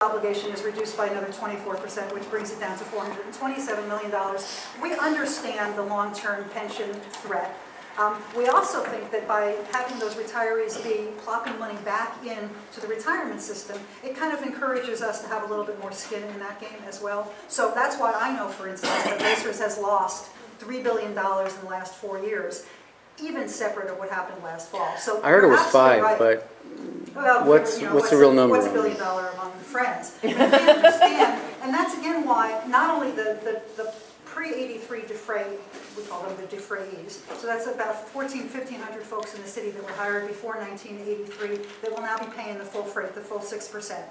obligation is reduced by another 24%, which brings it down to $427 million. We understand the long-term pension threat. We also think that by having those retirees be plopping money back into the retirement system, it kind of encourages us to have a little bit more skin in that game as well. So that's why I know, for instance, that Racers has lost $3 billion in the last 4 years, even separate of what happened last fall. So I heard it was 5, right. but well, what's the real number? What's $1 billion among friends? I mean, we understand, and that's again why not only the pre-83 defray, we call them the defrayees. So that's about 1,500 folks in the city that were hired before 1983 that will now be paying the full freight, the full 6%.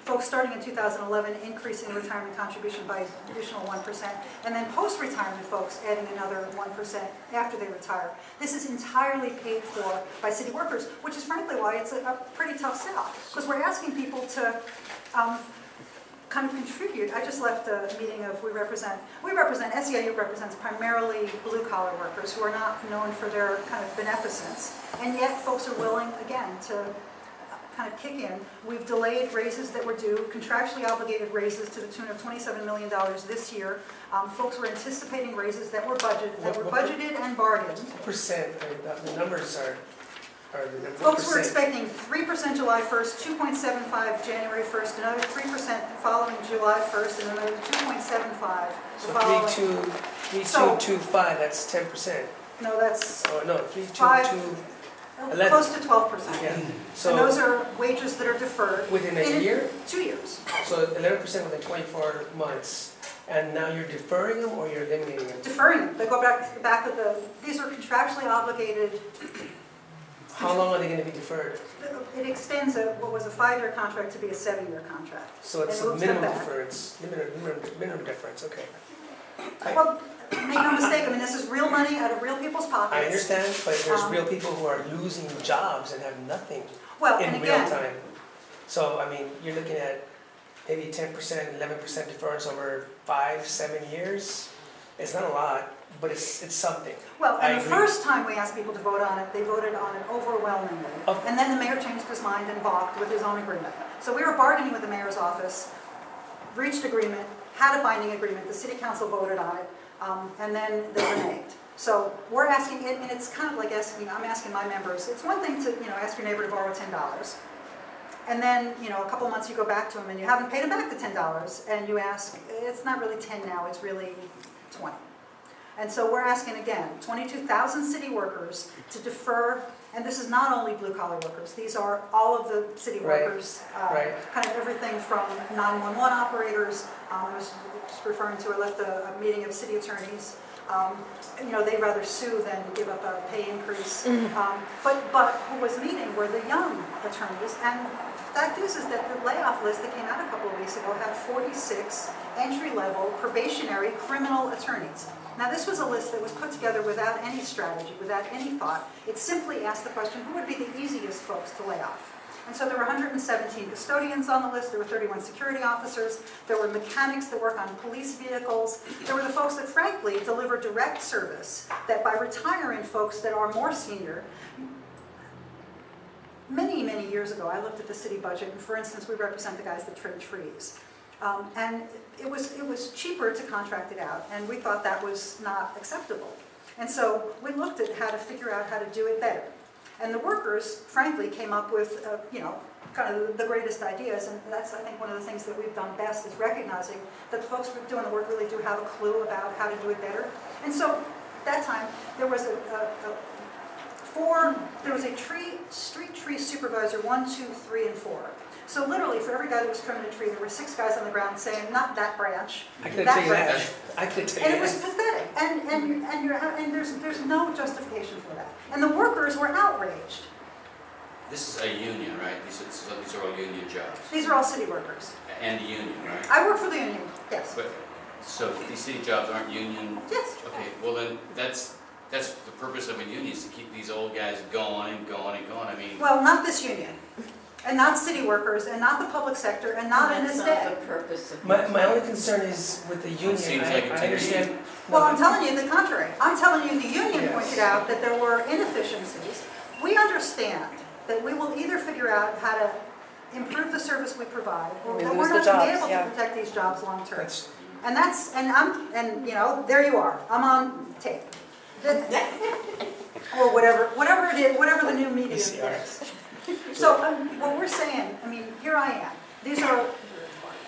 Folks starting in 2011 increasing the retirement contribution by additional 1%, and then post-retirement folks adding another 1% after they retire. This is entirely paid for by city workers, which is frankly why it's a pretty tough sell, because we're asking people to kind of contribute. I just left a meeting of, SEIU represents primarily blue-collar workers who are not known for their kind of beneficence, and yet folks are willing, again, to kind of kick in. We've delayed raises that were due, contractually obligated raises to the tune of $27 million this year. Folks were anticipating raises that were budgeted and bargained. What percent? The numbers are folks were expecting 3% July 1st, 2.75 January 1st, another 3% following July 1st, and another 2.75 so following. 3.225, that's 10%. No, that's... Oh, no, 3.225. Close to 12%. Yeah. So and those are wages that are deferred. Within a year? 2 years. So 11% within 24 months. And now you're deferring them or you're eliminating them? Deferring them. They go back to the back of the... These are contractually obligated... How long are they going to be deferred? It extends what was a 5-year contract to be a 7-year contract. So it's a minimum deference. Minimum deference, okay. Well, make no mistake, I mean, this is real money out of real people's pockets. I understand, but there's real people who are losing jobs and have nothing in real time. So, I mean, you're looking at maybe 10%, 11% deference over 5-7 years. It's not a lot, but it's something. Well, and the first time we asked people to vote on it, they voted on it overwhelmingly. And then the mayor changed his mind and balked with his own agreement. So we were bargaining with the mayor's office, reached agreement, had a binding agreement, the city council voted on it, and then they reneged. So we're asking, and it's kind of like asking, I'm asking my members, it's one thing to, ask your neighbor to borrow $10. And then, a couple months you go back to him and you haven't paid him back the $10, and you ask, it's not really 10 now, it's really 20. And so we're asking again, 22,000 city workers to defer, and this is not only blue-collar workers, these are all of the city workers, kind of everything from 911 operators. I was just referring to, I left a meeting of city attorneys. They'd rather sue than give up a pay increase. But who was meeting were the young attorneys, and the fact is that the layoff list that came out a couple of weeks ago had 46 entry-level probationary criminal attorneys. Now this was a list that was put together without any strategy, without any thought. It simply asked the question, who would be the easiest folks to lay off? And so there were 117 custodians on the list, there were 31 security officers, there were mechanics that work on police vehicles, there were the folks that frankly deliver direct service, that by retiring folks that are more senior, many, many years ago I looked at the city budget, and for instance we represent the guys that trim trees. And it was cheaper to contract it out, and we thought that was not acceptable. And so we looked at how to figure out how to do it better. And the workers, frankly, came up with, kind of the greatest ideas, and that's, I think, one of the things that we've done best is recognizing that the folks who are doing the work really do have a clue about how to do it better. And so, at that time, there was a street tree supervisor, 1, 2, 3, and 4. So literally, for every guy that was trimming a tree, there were 6 guys on the ground saying, "Not that branch." I could tell you that. I could tell you that. And it was pathetic. And there's no justification for that. And the workers were outraged. This is a union, right? These are all union jobs. These are all city workers. And a union, right? I work for the union. Yes. But so these city jobs aren't union. Yes. Okay. Well then, that's the purpose of a union, is to keep these old guys going and going and going. I mean. Well, not this union. And not city workers, and not the public sector, and not in this day. That's not the purpose of my only concern is with the union. Seems like I understand. Well, I'm telling you the contrary. I'm telling you the union pointed out that there were inefficiencies. We understand that we will either figure out how to improve the service we provide, or We that lose we're the not going to be jobs, able yeah. to protect these jobs long term. That's, And you know, there you are. I'm on tape. Or whatever it is, whatever the new medium is. So what we're saying, I mean, here I am.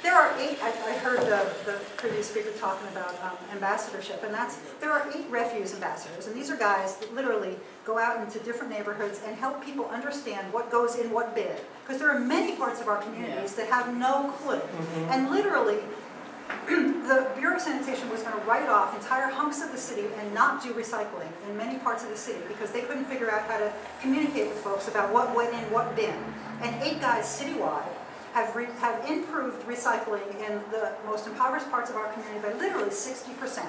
There are 8, I heard the previous speaker talking about ambassadorship, and there are 8 refuse ambassadors, and these are guys that literally go out into different neighborhoods and help people understand what goes in what bin. Because there are many parts of our communities that have no clue. And literally, the Bureau of Sanitation was going to write off entire hunks of the city and not do recycling in many parts of the city because they couldn't figure out how to communicate with folks about what went in what bin. And 8 guys citywide have improved recycling in the most impoverished parts of our community by literally 60%.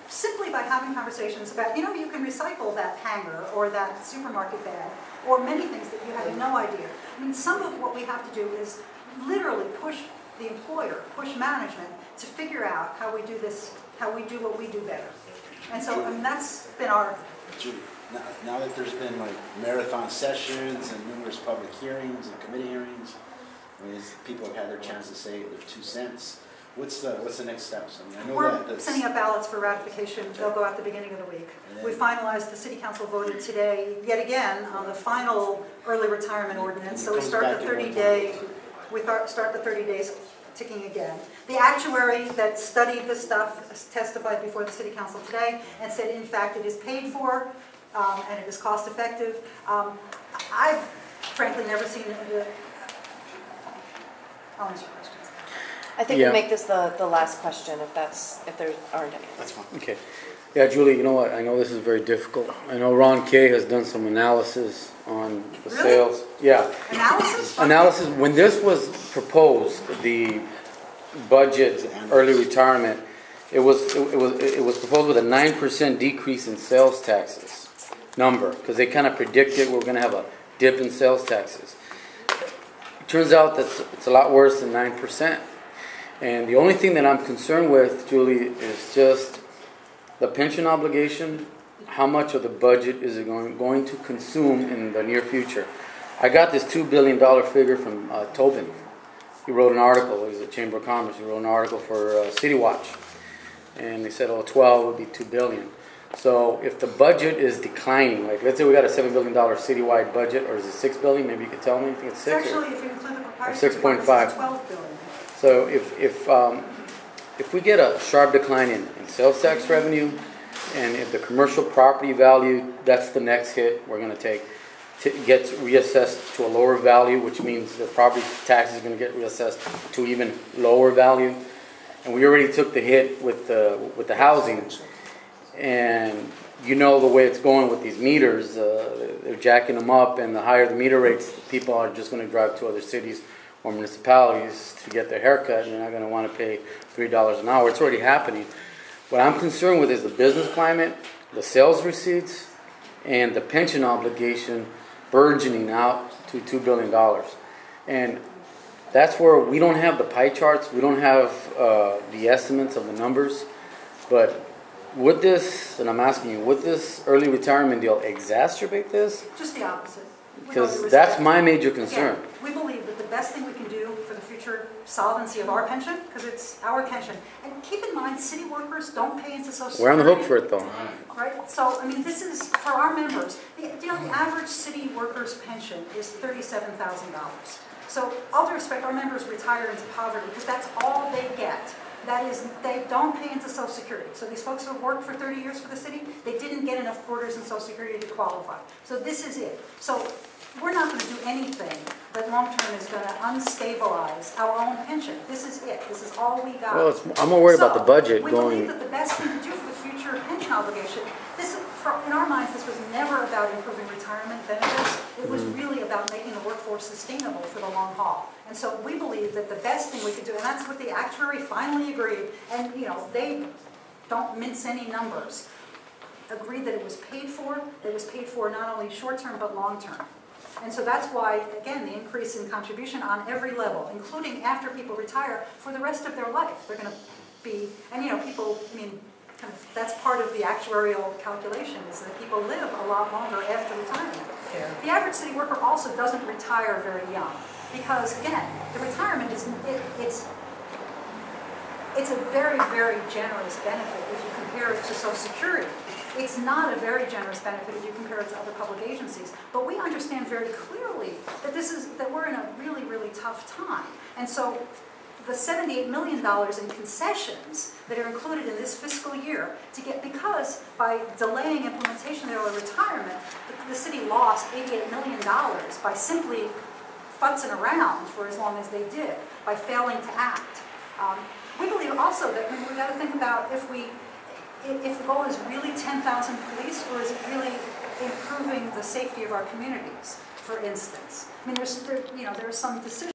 Simply by having conversations about, you know, you can recycle that hanger or that supermarket bag or many things that you had no idea. I mean, some of what we have to do is literally push the employer, push management to figure out how we do this, how we do what we do better. And so, I mean, that's been our... Judy, now that there's been like marathon sessions and numerous public hearings and committee hearings, I mean, people have had their chance to say their 2 cents. What's the next steps? I mean, I know We're sending out ballots for ratification. They'll go out the beginning of the week. We finalized, the City Council voted today, yet again, on the final early retirement ordinance. So we start the 30-day, start the 30 days ticking again. The actuary that studied the stuff testified before the City Council today and said, in fact, it is paid for and it is cost effective. I've frankly never seen the... I'll answer your questions. I think we'll make this the last question if there aren't any. That's fine. Okay. Yeah, Julie, you know what? I know this is very difficult. I know Ron Kay has done some analysis on the Really? sales. Yeah. Analysis? Analysis. When this was proposed, the budget early retirement, it was proposed with a 9% decrease in sales taxes number because they kind of predicted we're going to have a dip in sales taxes. It turns out that it's a lot worse than 9%. And the only thing that I'm concerned with, Julie, is just the pension obligation. How much of the budget is it going to consume in the near future? I got this $2 billion figure from Tobin. He wrote an article. He's a Chamber of Commerce. He wrote an article for City Watch. And they said, 12 would be $2 billion. So if the budget is declining, like let's say we got a $7 billion citywide budget, or is it $6 billion? Maybe you could tell me. I think it's 6. Actually, if you include the proprietary 6.5. it's $12 billion. So if we get a sharp decline in sales tax revenue, and if the commercial property value, that's the next hit we're going to take, gets reassessed to a lower value, which means the property tax is going to get reassessed to even lower value. And we already took the hit with the housing, and you know the way it's going with these meters, they're jacking them up, and the higher the meter rates, people are just going to drive to other cities or municipalities to get their haircut, and they're not going to want to pay $3 an hour. It's already happening. What I'm concerned with is the business climate, the sales receipts, and the pension obligation burgeoning out to $2 billion. And that's where we don't have the pie charts, we don't have the estimates of the numbers, but would this, and I'm asking you, would this early retirement deal exacerbate this? Just the opposite. Because that's my major concern. Again, we believe that the best thing we can do for the future solvency of our pension, because it's our pension, and keep in mind, city workers don't pay into Social Security. We're on the hook for it, though. Right? So, I mean, this is for our members. The average city worker's pension is $37,000. So, all due respect, our members retire into poverty because that's all they get. That is, they don't pay into Social Security. So these folks who have worked for 30 years for the city, they didn't get enough quarters in Social Security to qualify. So this is it. So we're not going to do anything that long-term is going to unstabilize our own pension. This is it. This is all we got. Well, I'm more worried about the budget we going. believe that the best thing to do for the future pension obligation, in our minds, this was never about improving retirement benefits. It was really about making the workforce sustainable for the long haul. And so we believe that the best thing we could do, and that's what the actuary finally agreed, and they don't mince any numbers, agreed that it was paid for, not only short-term but long-term. And so that's why, again, the increase in contribution on every level, including after people retire, for the rest of their life. They're going to be, and people, that's part of the actuarial calculation, is that people live a lot longer after retirement. Yeah. The average city worker also doesn't retire very young. Because again, the retirement is, it's a very, very generous benefit if you compare it to Social Security. It's not a very generous benefit if you compare it to other public agencies. But we understand very clearly that that we're in a really, really tough time. And so the $78 million in concessions that are included in this fiscal year because by delaying implementation of early retirement, the city lost $88 million by simply futzing around for as long as they did, by failing to act. We believe also that we've got to think about if the goal is really 10,000 police, or is it really improving the safety of our communities, for instance. I mean, there are some decisions